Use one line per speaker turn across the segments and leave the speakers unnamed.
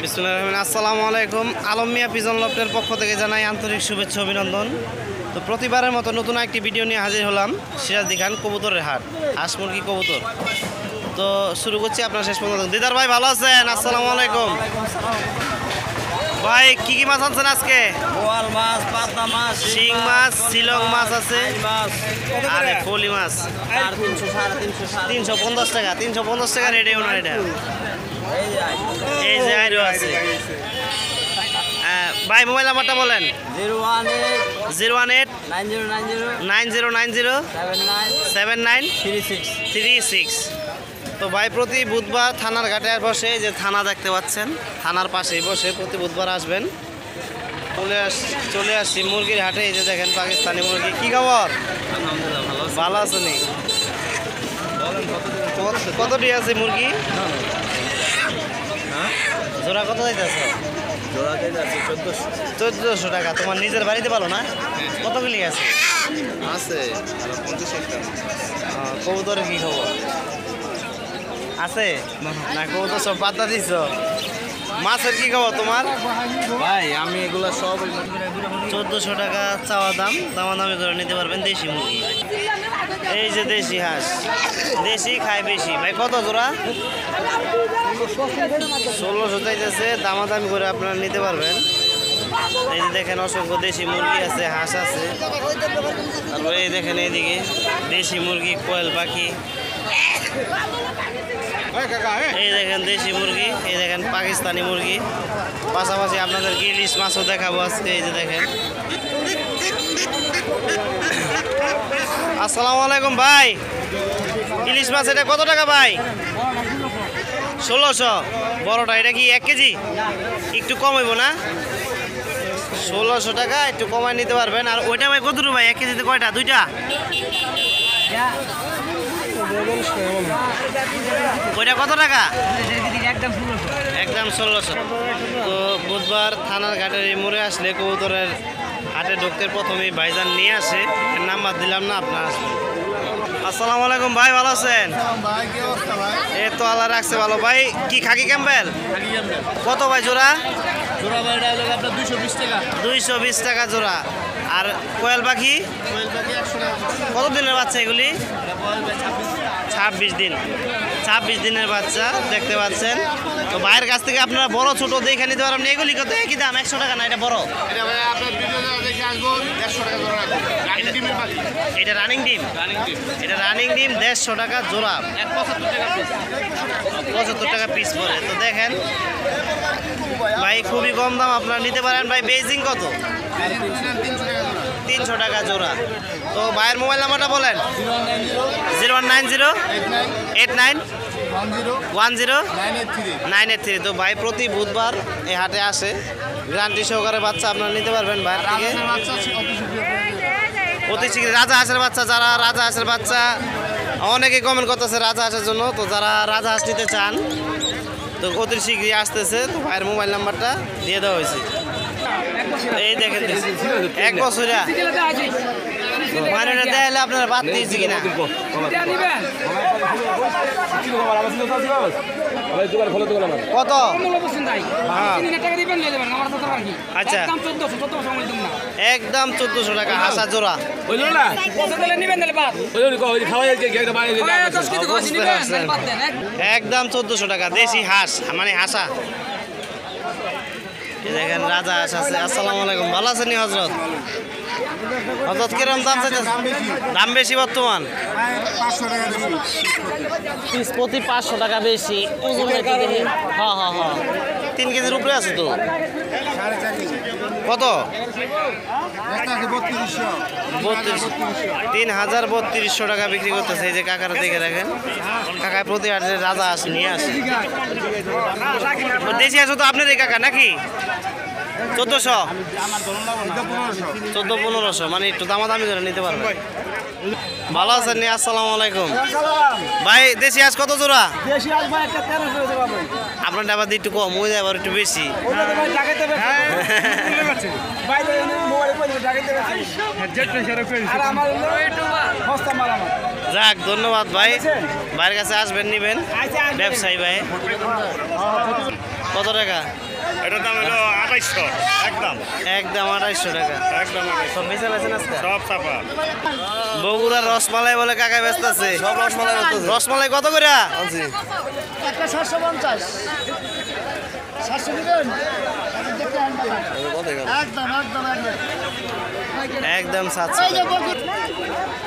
বিসমিল্লাহির রহমানির রহিম। আসসালামু আলাইকুম। আলম মিয়া পিজন লফটের পক্ষ থেকে জানাই আন্তরিক শুভেচ্ছা অভিনন্দন। তো প্রতিবারের মতো নতুন একটি ভিডিও নিয়ে হাজির হলাম সিরাজদি খান কবুতরের হাট, হাঁস মুরগি কবুতর। তো শুরু করছি আপনার শেষ পর্যন্ত। দিদার ভাই ভালো আছেন? আসসালামু আলাইকুম ভাই। কি কি মাছ আনছেন আজকে?
বোয়াল মাছ, পাবদা মাছ,
শিং মাছ, শিলং মাছ আছে, আর ফলি মাছ 350 টাকা। 350 টাকা রেডি ওনার এটা। এই যে আইরো আছে। ভাই মোবাইল নাম্বারটা বলেন। 018 9090 7936। তো ভাই প্রতি বুধবার থানার ঘাটে বসে, যে থানা দেখতে পাচ্ছেন থানার পাশেই বসে প্রতি বুধবার আসবেন। চলে আসছি মুরগির হাটে। এই যে দেখেন পাকিস্তানি মুরগি। কি খবর? ভালো আছেন? কতটি আছে মুরগি? জোড়া কত যাইতেছে? 1400 টাকা। তোমার নিজের বাড়িতে ভালো না? কতগুলি আছে? কবুতরের কি খবর আছে না? কবুতর সব বাদ দিছ? মাছের কি খবর তোমার?
ভাই আমি এগুলা সব
1400 টাকা চাওয়া দাম, দামাদামি করে নিতে পারবেন। দেশি মুরগি, এই যে দেশি হাঁস, দেশি খায় বেশি। ভাই কত জোড়া? 1600 চাইতেছে, দামাদামি করে আপনারা নিতে পারবেন। এই যে দেখেন অসংখ্য দেশি মুরগি আছে, হাঁস আছে। তারপরে এই দেখেন এইদিকে দেশি মুরগি, কোয়েল পাখি। এই দেখেন দেশি মুরগি, এই দেখেন পাকিস্তানি মুরগি। পাশাপাশি আপনাদেরকে ইলিশ মাছও দেখাবো আজকে। এই যে দেখেন। আসসালামু আলাইকুম ভাই। ইলিশ মাছ এটা কত টাকা ভাই? 1600। বড়টা এটা কি 1 কেজি? একটু কম হইব না? 1600 টাকা, একটু কমায় নিতে পারবেন। আর ওইটা ভাই কত ভাই? 1 কেজিতে কয়টা? 2টা? ওইটা কত টাকা? একদম 1600। তো বুধবার থানার ঘাটের এই মোড়ে আসলে কবুতরের হাটে ঢুকতে প্রথমেই ভাইজান নিয়ে আসে। এর নাম্বার দিলাম না, আপনার আসবেন। আসসালামু আলাইকুম ভাই, ভালো আছেন? এই তো আল্লাহ রাখছে ভালো। ভাই কি খাকি ক্যাম্বেল? কত ভাই জোড়া? 220 টাকা জোড়া। আর কোয়েল পাখি কত দিনের বাচ্চা এগুলি? 26 দিন। 26 দিনের বাচ্চা দেখতে পাচ্ছেন। তো ভাইয়ের কাছ থেকে আপনারা বড় ছোট দেখে নিতে পারবেন। এগুলি কত? একই দাম, 100 টাকা না? এটা বড়, এটা রানিং ডিম। এটা রানিং ডিম 150 টাকা জোড়া, 75 টাকা পিস পড়ে। তো দেখেন ভাই খুবই কম দাম, আপনারা নিতে পারেন। ভাই বেজিং কত? 300 টাকা জোড়া। তো ভাইয়ের মোবাইল নাম্বারটা বলেন। 0190 89 10 983। তো ভাই প্রতি বুধবার এই হাটে আসে, গ্যারান্টি সহকারে বাচ্চা আপনারা নিতে পারবেন ভাইয়ের থেকে অতি শীঘ্র। রাজা হাঁসের বাচ্চা, যারা রাজা হাঁসের বাচ্চা, অনেকে কমেন্ট করতেছে রাজা হাঁসের জন্য। তো যারা রাজা হাঁস নিতে চান তো অতি শীঘ্রই আসতেছে। তো ভাইয়ের মোবাইল নাম্বারটা দিয়ে দেওয়া হয়েছে। এই দেখেন 1 বছরিয়া মানে দেখলে আপনারা বাদ দিয়েছি কিনা। কত? আচ্ছা একদম 1400 টাকা হাঁসা জোড়া। একদম 1400 টাকা দেশি হাঁস, মানে হাঁসা। দেখেন রাজা হাঁস আছে। আসসালামু আলাইকুম, ভালো আছেন হজরত? হজরত কিরম দাম চাইছে? দাম বেশি বর্তমান? পিস প্রতি 500 টাকা বেশি। ওজন হ্যাঁ হ্যাঁ হ্যাঁ 3 কেজির উপরে আছে তো। কত? 3300 টাকা বিক্রি করতেছে। এই যে কাকারা দেখে রাখেন, কাকায় প্রতি হাটে রাজা হাঁস নিয়ে আসে। দেশি হাঁস তো আপনার এই কাকা নাকি? 1400 মানে একটু দামাদামি করে নিতে পারবেন। ভালো আছেন? আসসালামু আলাইকুম ভাই। দেশি হাঁস কত জোড়া? আপনার আবার একটু কম হয়ে যায়, আবার একটু বেশি। যাক ধন্যবাদ ভাই, ভাইয়ের কাছে আসবেন নিবেন, ব্যবসায়ী ভাই। কত টাকা?
এটার দাম হলো 2800 একদম
একদম 2800 টাকা।
একদম
সব বেচা বেচেন আজকে?
সব চাপা
বগুড়ার রসমালাই বলে কাকা ব্যস্ত আছে।
সব রসমালাই আছে।
রসমালাই কত করে?
আনছি
একটা 750 700 দিবেন
কত এখানে
একদম একদম একদম
একদম
এই
700
যে
টাকা।
বগুড়া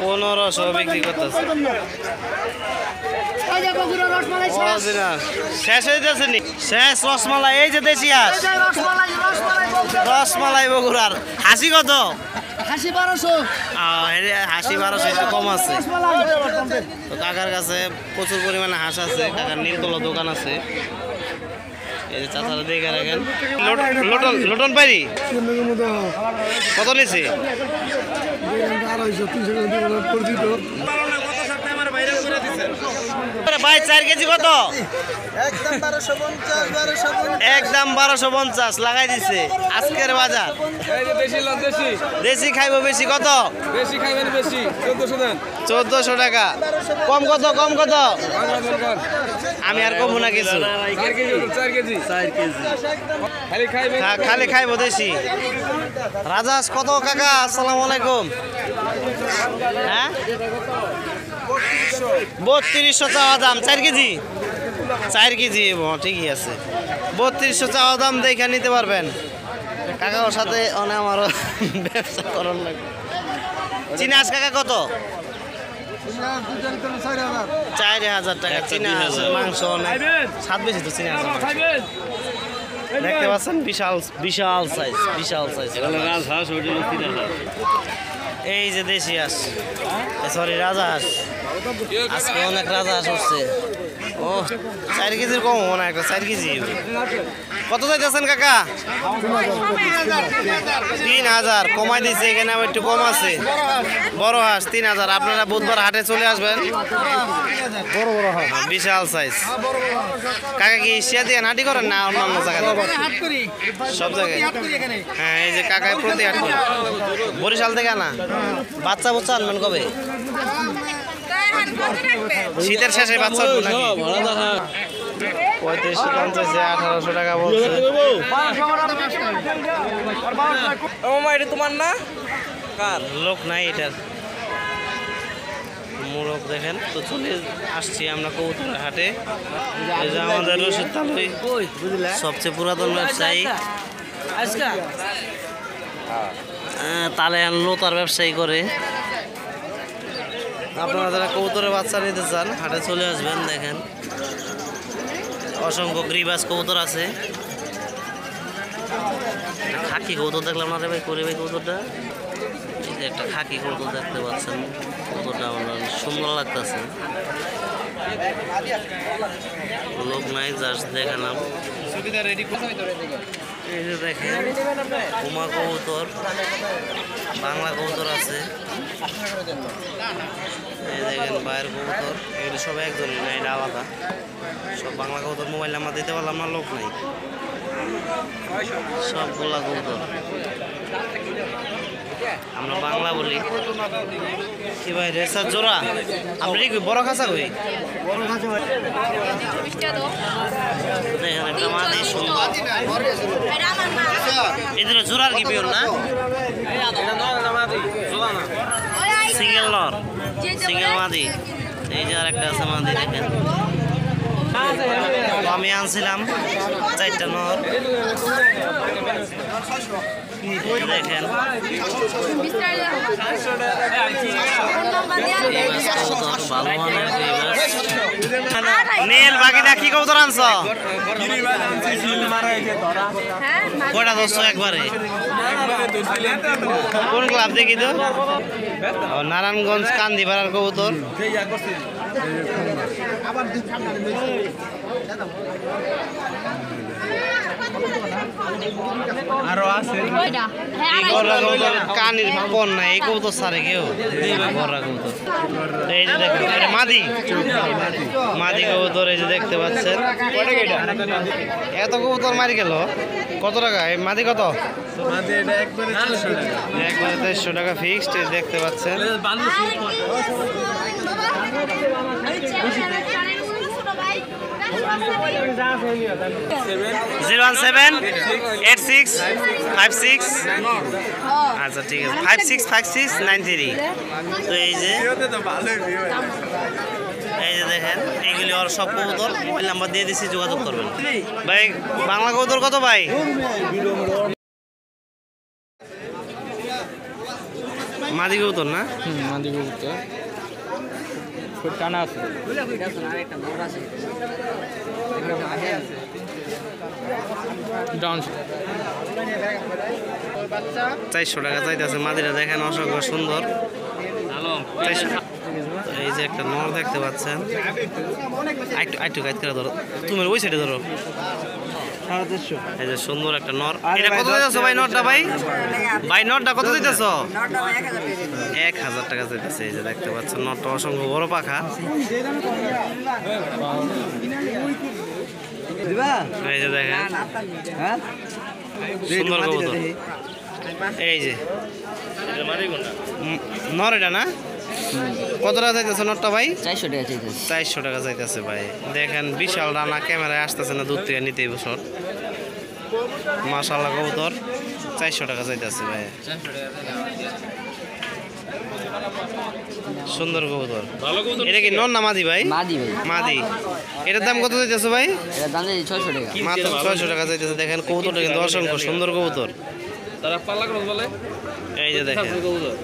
1500 বিক্রি করতেছে।
এই যে বগুড়া রসমালাই শেষ
অরিজিনাল শেষ হয়ে যাচ্ছে নি? শেষ রসমালাই। এই যে দেশি হাঁস,
এই যে রসমালাই বগুড়া
রসমালাই বগুড়ার। হাসি কত?
হাসি 1200
হাসি 1200, একটু কম আছে।
রসমালাই
তো কাকার কাছে প্রচুর পরিমাণে হাঁস আছে। কাকার নীলতলা দোকান আছে। এই যে চাচারা দেখে রাখেন। লোটন লোটন পারি কত নিছে? ভাই 4 কেজি কত?
একদম 1250
একদম 1250 লাগাই দিছে আজকের বাজার। দেশি খাইবো বেশি কত?
বেশি খাইবেন বেশি 1400 দেন
1400 টাকা। কম কত? কম কত? আমি আর কমবো না কিছু।
4 কেজি খালি খাইবেন
খালি খাইবো দেশি। রাজাস কত কাকা? আসসালামু আলাইকুম। হ্যাঁ 3200 চাওয়া দাম। 4 কেজি 4 কেজি ঠিকই আছে। 3200 চাওয়া দাম দেখে নিতে পারবেন। কাকার সাথে অনেক আমারও ব্যবসা করার লাগবে। চিনাস কাকা কত? 4000 টাকা। চিনা হাঁসের মাংস অনেক স্বাদ বেশি তো চিনা হাঁসের মাংস। দেখতে পাচ্ছেন বিশাল বিশাল সাইজ, বিশাল সাইজ। এই যে দেশি হাঁস, সরি রাজা হাঁস। আজকে অনেক রাজা হাঁস উঠছে। ও 4 কেজির কম মনে হয় একটা। 4 কেজি কত চাইতেছেন কাকা? 3000 কমাই দিচ্ছে। এখানে আবার একটু কম আছে। বড় হাঁস 3000। আপনারা বুধবার হাটে চলে আসবেন। বড় বড় হাঁস বিশাল সাইজ। কাকা কি এশিয়া দিয়ে হাঁটি করেন না অন্যান্য জায়গায়?
হাট করি
সব জায়গায়।
হাট করি এখানে
হ্যাঁ এই যে কাকায় প্রতি হাট করে। বরিশাল থেকে আনা। বাচ্চা বুচ্চা আনবেন কবে? শীতের শেষে বাচ্চা উঠবো নাকি? 3500 দাম চাইছে, 1800 টাকা বলছে।
এটা তোমার না
লোক নাই এটার। মোরগ দেখেন। তো চলে আসছি আমরা কবুতরের হাটে। এই যে আমাদের রশিদ তালুই সবচেয়ে পুরাতন ব্যবসায়ী। তালে আনলো তার ব্যবসায়ী করে। আপনারা যারা কবুতরের বাচ্চা নিতে চান হাটে চলে আসবেন। দেখেন অসংখ্য গ্রিবাস কবুতর আছে। খাকি কবুতর দেখলাম না রে ভাই, করে ভাই কবুতরটা। এই যে একটা খাকি কবুতর দেখতে পাচ্ছেন। কবুতরটা আমার সুন্দর লাগতেছে। লোক নাই, জাস্ট দেখালাম। এই যে দেখেন উমা কবুতর, বাংলা কবুতর আছে। এই দেখেন বাইরের কবুতর। এগুলো সব একজনই না, এটা আলাদা। সব বাংলা কবুতর। মোবাইল নাম্বার দিতে পারলাম না, লোক নাই। সবগুলা কবুতর আমরা বাংলা বলি। কি ভাই রেসার জোড়া? আপনি কি বড় খাঁচা কই? দেখেন একটা মাদি সুন্দর। এদের জোড়ার কি পিওর না? সিঙ্গেল নর, সিঙ্গেল মাদি। এই যে আর একটা আছে মাদি। দেখেন আমি আনছিলাম 4টা নর। দেখেন ভালো মানের নীল বাকিটা কি কবুতর আনছ? কয়টা ধরছো একবারে? কোন ক্লাব দেখি তো? নারায়ণগঞ্জ কান্দিপাড়ার কবুতর।
আরো আছে
কানির পন নাই। এই কবুতর সারে কেউ বড় কবুতর। এই যে দেখেন এটা মাদি, মাদি কবুতর। এই যে দেখতে পাচ্ছেন এত কবুতর মারি গেল। কত টাকা এই মাদি? কত? একবারে 400 টাকা ফিক্সড। দেখতে পাচ্ছেন 0178656 আচ্ছা ঠিক আছে 565693। তো এই যে দেখেন এইগুলি ওর সব কবুতর, মোবাইল নাম্বার দিয়ে দিচ্ছি, যোগাযোগ করবেন ভাই। বাংলা কবুতর কত ভাই? মাদি কবুতর না?
মাদি কবুতর টানা আছে। ডাউন
400 টাকা চাইতেছে মাদিরা, দেখেন অসংখ্য সুন্দর। 400। এই যে একটা নর দেখতে পাচ্ছেন, আইটু গাইড করে ধরো, তুমি ওই সাইডে ধরো। এই যে সুন্দর একটা নর, এটা কত দিতেছো ভাই নরটা? ভাই নরটা কত দিতেছো? 1000 টাকা চাইতেছে। এই যে দেখতে পাচ্ছেন নরটা অসংখ্য বড় পাখা। এই যে দেখেন সুন্দর কবুতর। এই যে নর, এটা না? কত টাকা চাইতেছে নটটা ভাই?
400 টাকা চাইতেছে।
400 টাকা চাইতেছে ভাই। দেখেন বিশাল রানা, ক্যামেরায় আসতেছে না, দূর থেকে নিতেই বছর। মাশাআল্লাহ কবুতর 400 টাকা চাইতেছে ভাই। সুন্দর কবুতর। এটা কি নর না মাদি ভাই?
মাদি ভাই।
মাদি। এটার দাম কত চাইতেছে ভাই?
এটার দাম 600 টাকা।
মাত্র 600 টাকা চাইতেছে। দেখেন কবুতরটা কিন্তু অসংখ্য সুন্দর কবুতর।
তারা পাল্লা ক্রস বলে।
এই যে দেখেন
কবুতর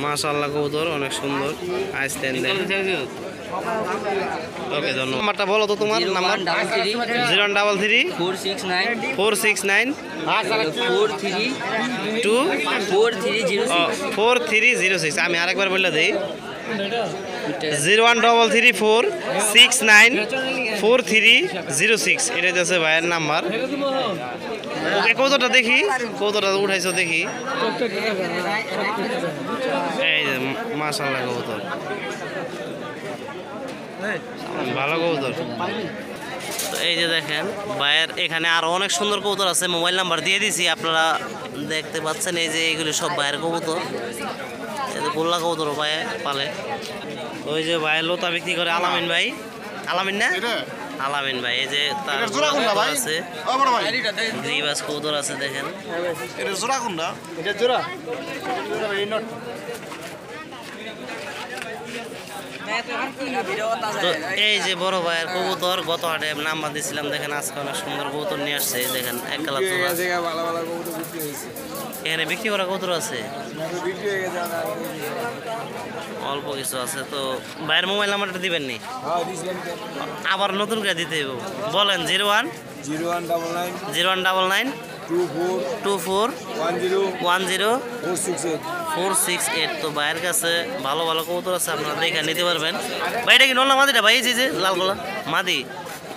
মাশাআল্লাহ কবুতর অনেক সুন্দর। আইসল্যান্ড দেন। ওকে ধন্যবাদ। নাম্বারটা বলো তো তোমার নাম্বার। 0133
469
469 4306। আমি আরেকবার বললে দিই, 01334694306। এটা হচ্ছে ভাইয়ের নাম্বার। কৌতোটা দেখি, কৌতোটা উঠাইছো দেখি। এই যে মাশাআল্লাহ কবুতর, ভালো কবুতর। তো এই যে দেখেন ভাইয়ের এখানে আরো অনেক সুন্দর কবুতর আছে, মোবাইল নাম্বার দিয়ে দিছি, আপনারা দেখতে পাচ্ছেন। এই যে এইগুলি সব ভাইয়ের কবুতর। এই যে গোল্লা কবুতর ভাই পালে। ওই যে ভাইয়ের লোতা বিক্রি করে আলামিন ভাই। আলামিন না? আলামিন ভাই। এই যে তার কবুতর আছে, গ্রিবাস কবুতর আছে দেখেন। তো এই যে বড় ভাইয়ের কবুতর, গত হাটে নাম্বার দিয়েছিলাম, দেখেন আজকে অনেক সুন্দর কবুতর নিয়ে আসছে। দেখেন এক কালার জোড়া। এখানে বিক্রি করা কবুতর আছে, অল্প কিছু আছে। তো ভাইয়ের মোবাইল নাম্বারটা দিবেন নি? আবার নতুন করে দিতে হবে, বলেন। 0199 2410 তো ভাইয়ের কাছে ভালো ভালো কবুতর আছে, আপনারা দেখে নিতে পারবেন। ভাই এটা কি নল্লা মাদিটা ভাই? এই যে লাল গোলা মাদি,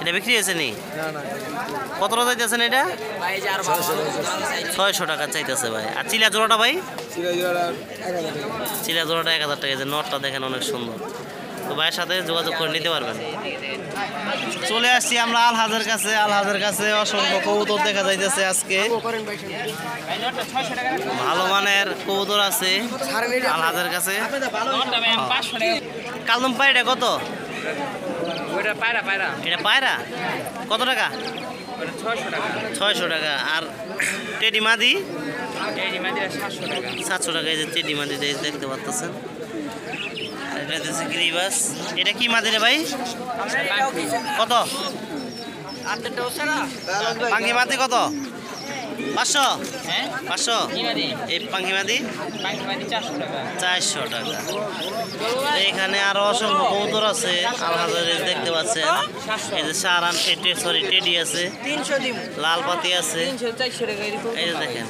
এটা বিক্রি হয়েছে নি? কত টাকা চাইতেছেন এটা? 600 টাকা চাইতেছে ভাই। আর চিলা জোড়াটা ভাই? চিলা জোড়াটা 1000 টাকা। যে নটটা দেখেন অনেক সুন্দর। তো ভাইয়ের সাথে যোগাযোগ করে নিতে পারবেন। চলে আসছি আমরা আলহাজের কাছে। আলহাজের কাছে অসংখ্য কবুতর দেখা যাইতেছে আজকে। ভালো মানের কবুতর আছে আলহাজের কাছে। কালদম পায়রা কত? এটা পায়রা কত টাকা? 600 টাকা। আর টেডি মাদি? 700 টাকা। এই যে টেডি মাদি দেখতে পাচ্ছেন। এটা হচ্ছে গ্রিবাস। এটা কি মাদি রে ভাই? কত? পাঙ্কি মাদি কত? 500? 500? এই পাঙ্কি মাদি 400 টাকা। এখানে আরো অসংখ্য কবুতর আছে আলহাজারের, দেখতে পাচ্ছেন। এই যে সারান টেডি আছে, লাল পাতি আছে। এই যে দেখেন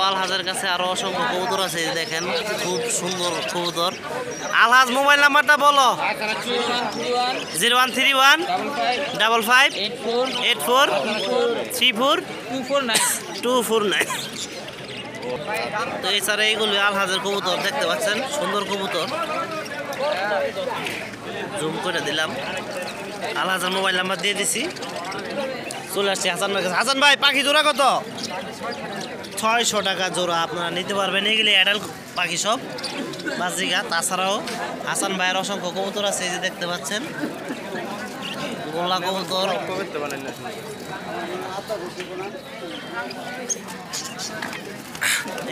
আলহাজের কাছে আরো অসংখ্য কবুতর আছে। এই দেখেন খুব সুন্দর কবুতর। আলহাজ মোবাইল নাম্বারটা বলো। 0131 55 84 34 249। তো এছাড়া এইগুলো আলহাজের কবুতর দেখতে পাচ্ছেন, সুন্দর কবুতর। জুম করে দিলাম। আলহাজের মোবাইল নাম্বার দিয়ে দিছি। চলে আসছি হাসান ভাই। হাসান ভাই পাখি জোড়া কত? 600 টাকা জোড়া, আপনারা নিতে পারবেন। এগুলি অ্যাডাল্ট পাখি সব বাজিকা। তাছাড়াও হাসান ভাইয়ের অসংখ্য কবুতর আছে, এই যে দেখতে পাচ্ছেন। গোল্লা কবুতর।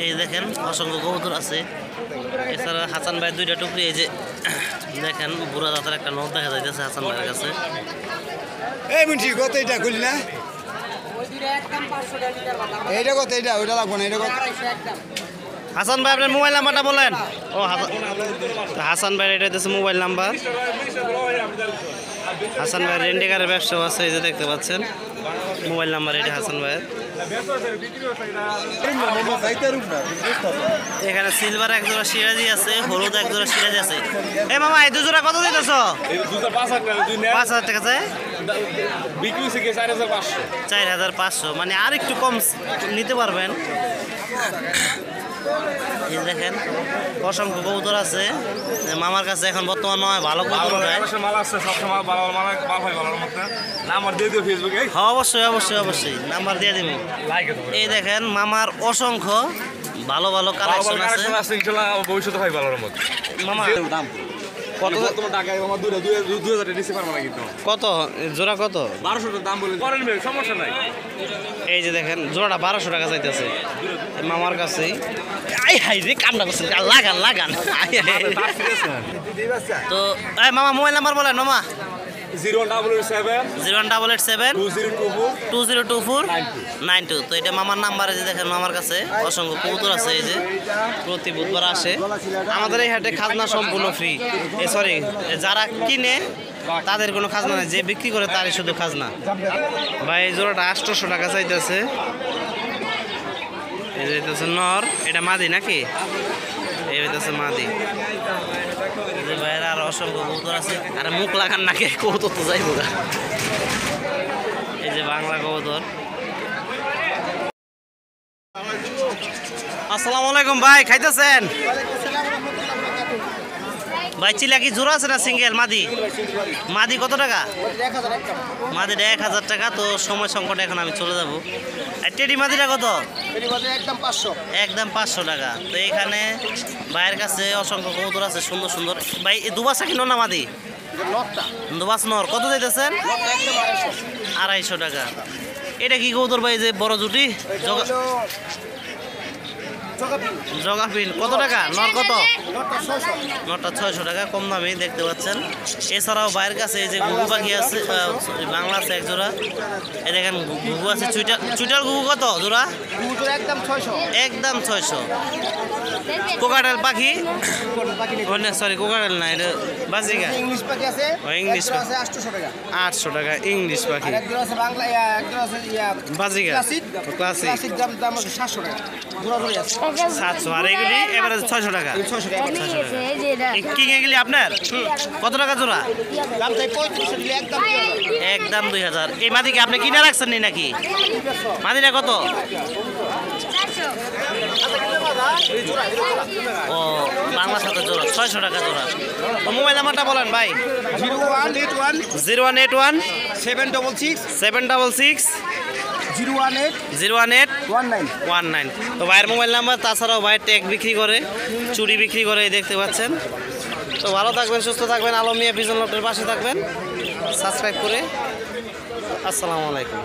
এই দেখেন অসংখ্য কবুতর আছে। এছাড়া হাসান ভাই দুইটা টুকরি, এই যে দেখেন বুড়া দাঁতের একটা নখ দেখা যাইতেছে হাসান ভাইয়ের কাছে।
এই মিনটি কত এটা কইলি না? এইটা কত? এইটা ওইটা লাগবো না, এটা কত?
হাসান ভাই আপনার মোবাইল নাম্বারটা বলেন। ও হাসান ভাই এটা হচ্ছে মোবাইল নাম্বার। হাসান ভাই রেন্ডিকারের ব্যবসা আছে, এই যে দেখতে পাচ্ছেন মোবাইল নাম্বার এটা হাসান ভাইয়ের। এখানে সিলভার এক জোড়া সিরাজি আছে, হলুদ এক জোড়া সিরাজি আছে। এ মামা এই দুজোড়া কত দিতেছ? 5,000 টাকা চাই। 4,500, মানে আর একটু কম নিতে পারবেন। এই দেখেন অসংখ্য কবুতর আছে মামার কাছে। এখন বর্তমান মামায় ভালো কবুতর হয়। হ্যাঁ অবশ্যই অবশ্যই অবশ্যই নাম্বার দিয়ে দিব। এই দেখেন মামার অসংখ্য ভালো ভালো কালেকশন আছে।
ভবিষ্যতে হয় ভালো মত
মামা
কত তোমার টাকা আমার 2,000 দিতে পারবো না কিন্তু
কত জোড়া কত?
1200 দাম বলে করেন সমস্যা নাই।
এই যে দেখেন জোড়াটা 1200 টাকা চাইতেছে মামার কাছেই। আই হাই রে কান্না করছে, লাগান লাগান। তো এই মামা মোবাইল নাম্বার বলেন মামা।
0187
2024 92। তো এটা মামার নাম্বার। এই যে দেখেন মামার কাছে অসংখ্য কবুতর আছে। এই যে প্রতি বুধবার আসে আমাদের এই হাটে, খাজনা সম্পূর্ণ ফ্রি। সরি, যারা কিনে তাদের কোনো খাজনা নেই, যে বিক্রি করে তারই শুধু খাজনা। ভাই এই জোড়াটা 800 টাকা চাইতেছে। এই যে হচ্ছে নর, এটা মাদি নাকি? এই হইতেছে মাদি। ভাইয়ের আর অসংখ্য কবুতর আছে। আর মুখ লাগান নাকি কবুতর তো যাইব গা। এই যে বাংলা কবুতর। আসসালামু আলাইকুম ভাই, খাইতেছেন? ভাই চিলা কি জোড়া আছে না সিঙ্গেল? মাদি মাদি কত টাকা? মাদিটা 1,000 টাকা। তো সময় সংকটে এখন আমি চলে যাব। আর টেডি মাদিটা কত? একদম 500 টাকা। তো এখানে ভাইয়ের কাছে অসংখ্য কবুতর আছে সুন্দর সুন্দর। ভাই দুবাসা কিনো না মাদি? দুবাস নর কত যাইতেছেন? 250 টাকা। এটা কি কবুতর ভাই যে বড় জুটি? জগাপিন কত টাকা? নর কত? নরটা 600 টাকা, কম দামে দেখতে পাচ্ছেন। এছাড়াও বাইরের কাছে এই যে ঘুঘু পাখি আছে, বাংলা আছে এক জোড়া। এই দেখেন ঘুঘু আছে। চুইটার ঘুঘু কত জোড়া? একদম 600। কোকাটেল পাখি, সরি কোকাটেল না, এটা বাজিকা ইংলিশ পাখি আছে। ইংলিশ 800 টাকা ইংলিশ পাখি। বাজিকা ক্লাসিক 700। আর এগুলি এবারে 600 টাকা। কিং এগুলি আপনার কত টাকা জোড়া? একদম 2,000। এই মাদিকে আপনি কিনে রাখছেন নি নাকি? মাদিটা কত? ও বাংলা সাথে জোড়া 600 টাকা জোড়া। ও মোবাইল নাম্বারটা বলেন ভাই। 0181 766 018 তো ভাইয়ের মোবাইল নাম্বার। তাছাড়াও ভাইয়ের ট্যাগ বিক্রি করে, চুড়ি বিক্রি করে, দেখতে পাচ্ছেন। তো ভালো থাকবেন, সুস্থ থাকবেন, আলম মিয়া ভিজন লটের পাশে থাকবেন সাবস্ক্রাইব করে। আসসালামু আলাইকুম।